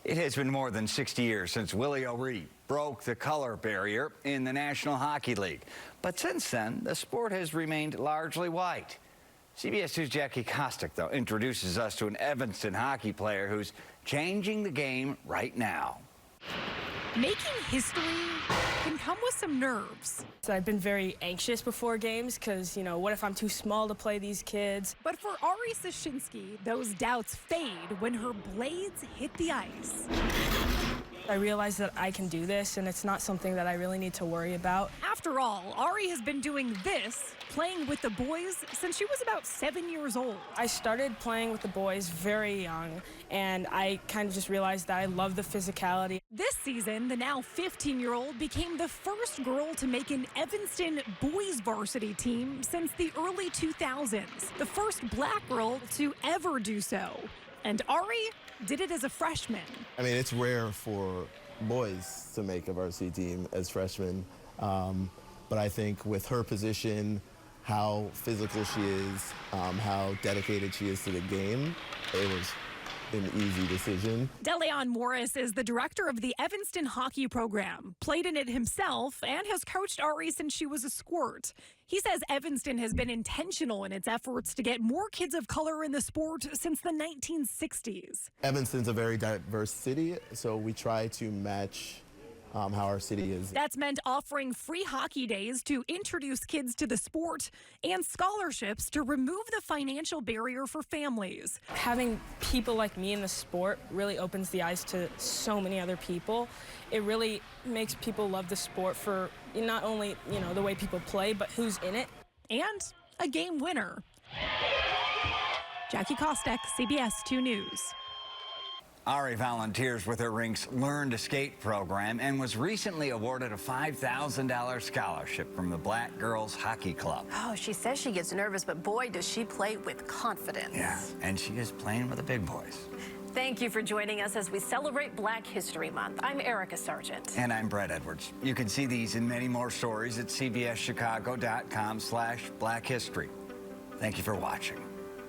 It has been more than 60 years since Willie O'Ree broke the color barrier in the National Hockey League. But since then, the sport has remained largely white. CBS 2's Jackie Kostek, though, introduces us to an Evanston hockey player who's changing the game right now. Making history can come with some nerves. So I've been very anxious before games because, what if I'm too small to play these kids? But for Ari Sushinski, those doubts fade when her blades hit the ice. I realize that I can do this, and it's not something that I really need to worry about. After all, Ari has been doing this, playing with the boys, since she was about 7 years old. I started playing with the boys very young, and I kind of just realized that I love the physicality. This season, the now 15-year-old became the first girl to make an Evanston boys varsity team since the early 2000s, the first black girl to ever do so. And Ari did it as a freshman. I mean, it's rare for boys to make a varsity team as freshmen, but I think with her position, how physical she is, how dedicated she is to the game, it was an easy decision. DeLeon Morris is the director of the Evanston hockey program, played in it himself, and has coached Ari since she was a squirt. He says Evanston has been intentional in its efforts to get more kids of color in the sport since the 1960s. Evanston's a very diverse city, so we try to match how our city is. That's meant offering free hockey days to introduce kids to the sport and scholarships to remove the financial barrier for families. Having people like me in the sport really opens the eyes to so many other people. It really makes people love the sport for not only, the way people play, but who's in it. And a game winner. Jackie Kostek, CBS 2 News. Ari volunteers with her rink's Learn to Skate program and was recently awarded a $5,000 scholarship from the Black Girls Hockey Club. Oh, she says she gets nervous, but boy, does she play with confidence. Yeah, and she is playing with the big boys. Thank you for joining us as we celebrate Black History Month. I'm Erica Sargent. And I'm Brett Edwards. You can see these and many more stories at cbschicago.com/blackhistory. Thank you for watching.